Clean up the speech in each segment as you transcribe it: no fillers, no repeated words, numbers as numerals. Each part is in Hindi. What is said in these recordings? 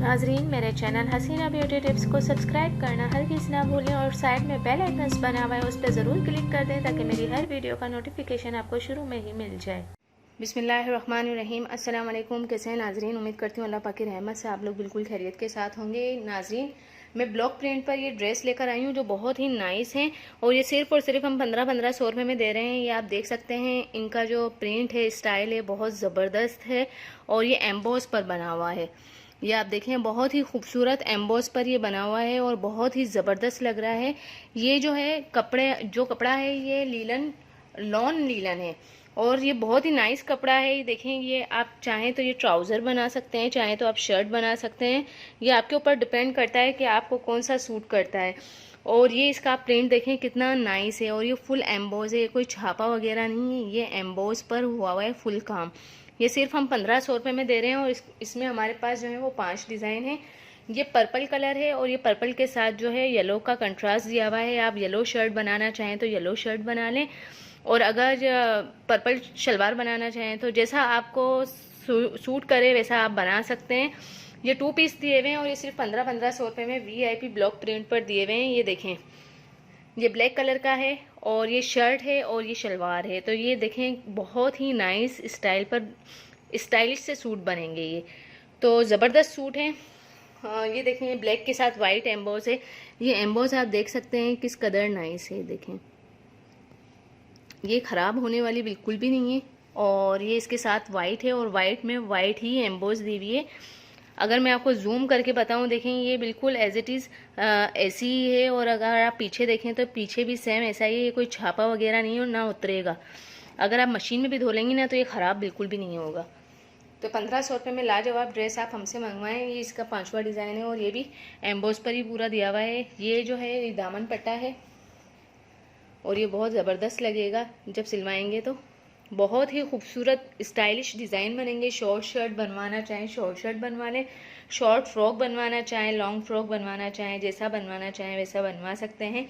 नाजरीन, मेरे चैनल हसीना ब्यूटी टिप्स को सब्सक्राइब करना हरगिज़ ना भूलें और साइड में बेल आइकन्स बना हुआ है उस पर ज़रूर क्लिक कर दें ताकि मेरी हर वीडियो का नोटिफिकेशन आपको शुरू में ही मिल जाए। बिस्मिल्लाहिर्रहमानिर्रहीम। अस्सलाम वालेकुम। कैसे हैं नाजरीन? उम्मीद करती हूँ अल्लाह पाक की रहमत से आप लोग बिल्कुल खैरियत के साथ होंगे। नाजरीन, मैं ब्लॉक प्रिंट पर ये ड्रेस लेकर आई हूँ जो बहुत ही नाइस है और ये सिर्फ और सिर्फ हम 1500 रुपये में दे रहे हैं। ये आप देख सकते हैं, इनका जो प्रिंट है, स्टाइल है, बहुत ज़बरदस्त है और ये एम्बोस पर बना हुआ है। ये आप देखें, बहुत ही खूबसूरत एम्बोस पर ये बना हुआ है और बहुत ही ज़बरदस्त लग रहा है। ये जो है कपड़ा है ये लॉन लीलन है और ये बहुत ही नाइस कपड़ा है। ये देखें, ये आप चाहें तो ये ट्राउज़र बना सकते हैं, चाहें तो आप शर्ट बना सकते हैं। ये आपके ऊपर डिपेंड करता है कि आपको कौन सा सूट करता है। और ये इसका प्रिंट देखें कितना नाइस है और ये फुल एम्बोज है, ये कोई छापा वगैरह नहीं है, ये एम्बोज पर हुआ हुआ है फुल काम। ये सिर्फ हम 1500 रुपये में दे रहे हैं और इसमें हमारे पास जो है वो 5 डिज़ाइन है। ये पर्पल कलर है और ये पर्पल के साथ जो है येलो का कंट्रास्ट दिया हुआ है। आप येलो शर्ट बनाना चाहें तो येलो शर्ट बना लें और अगर पर्पल शलवार बनाना चाहें तो जैसा आपको सूट करे वैसा आप बना सकते हैं। ये 2 पीस दिए हुए हैं और ये सिर्फ 1500 रुपये में VIP ब्लॉक प्रिंट पर दिए हुए हैं। ये देखें, ये ब्लैक कलर का है और ये शर्ट है और ये शलवार है। तो ये देखें, बहुत ही नाइस स्टाइलिश से सूट बनेंगे ये, तो ज़बरदस्त सूट है। ये देखें, ये ब्लैक के साथ वाइट एम्बोस है। ये एम्बोस आप देख सकते हैं किस कदर नाइस है। देखें, ये ख़राब होने वाली बिल्कुल भी नहीं है और ये इसके साथ वाइट है और वाइट में वाइट ही एम्बोस दी हुई है। अगर मैं आपको जूम करके बताऊं, देखें, ये बिल्कुल एज इट इज़ ऐसी ही है और अगर आप पीछे देखें तो पीछे भी सेम ऐसा ही है। ये कोई छापा वगैरह नहीं है और ना उतरेगा। अगर आप मशीन में भी धो लेंगी ना तो ये ख़राब बिल्कुल भी नहीं होगा। तो 1500 रुपये में लाजवाब ड्रेस आप हमसे मंगवाएं। ये इसका 5वां डिज़ाइन है और ये भी एम्बोस पर ही पूरा दिया हुआ है। ये जो है ये दामन पट्टा है और ये बहुत ज़बरदस्त लगेगा जब सिलवाएंगे तो। बहुत ही खूबसूरत स्टाइलिश डिज़ाइन बनेंगे। शॉर्ट शर्ट बनवाना चाहें शॉर्ट शर्ट बनवा लें, शॉर्ट फ्रॉक बनवाना चाहें लॉन्ग फ्रॉक बनवाना चाहें, जैसा बनवाना चाहें वैसा बनवा सकते हैं।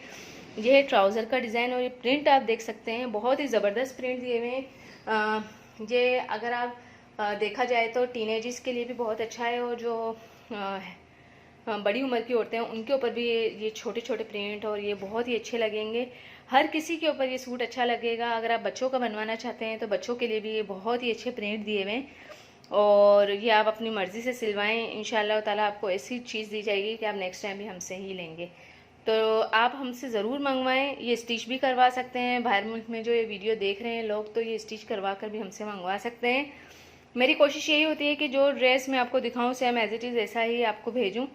यह है ट्राउज़र का डिज़ाइन और ये प्रिंट आप देख सकते हैं, बहुत ही ज़बरदस्त प्रिंट दिए हुए हैं। ये अगर आप देखा जाए तो टीनेजर्स के लिए भी बहुत अच्छा है और जो बड़ी उम्र की औरतें हैं उनके ऊपर भी ये छोटे छोटे प्रिंट और ये बहुत ही अच्छे लगेंगे। हर किसी के ऊपर ये सूट अच्छा लगेगा। अगर आप बच्चों का बनवाना चाहते हैं तो बच्चों के लिए भी ये बहुत ही अच्छे प्रिंट दिए हुए हैं और ये आप अपनी मर्ज़ी से सिलवाएं। इंशाल्लाह ताला आपको ऐसी चीज़ दी जाएगी कि आप नेक्स्ट टाइम भी हमसे ही लेंगे। तो आप हमसे ज़रूर मंगवाएं। ये स्टिच भी करवा सकते हैं। बाहर मुल्क में जो ये वीडियो देख रहे हैं लोग, तो ये स्टिच करवा कर भी हमसे मंगवा सकते हैं। मेरी कोशिश यही होती है कि जो ड्रेस मैं आपको दिखाऊं सेम एज इट इज़ ऐसा ही आपको भेजूं।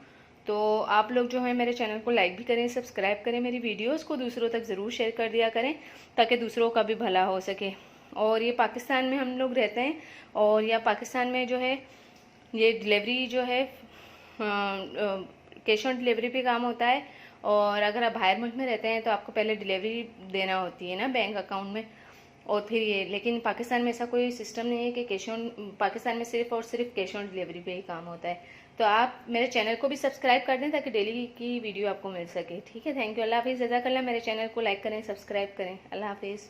तो आप लोग जो है मेरे चैनल को लाइक भी करें, सब्सक्राइब करें, मेरी वीडियोस को दूसरों तक ज़रूर शेयर कर दिया करें ताकि दूसरों का भी भला हो सके। और ये पाकिस्तान में हम लोग रहते हैं और या पाकिस्तान में जो है ये डिलीवरी जो है कैश ऑन डिलीवरी पे काम होता है। और अगर आप बाहर मुल्क में रहते हैं तो आपको पहले डिलीवरी देना होती है ना बैंक अकाउंट में, और फिर ये, लेकिन पाकिस्तान में ऐसा कोई सिस्टम नहीं है कि पाकिस्तान में सिर्फ और सिर्फ कैश ऑन डिलीवरी पे ही काम होता है। तो आप मेरे चैनल को भी सब्सक्राइब कर दें ताकि डेली की वीडियो आपको मिल सके। ठीक है, थैंक यू। अल्लाह हाफिज़। जज़ाकल्लाह। मेरे चैनल को लाइक करें, सब्सक्राइब करें। अल्लाह हाफिज़।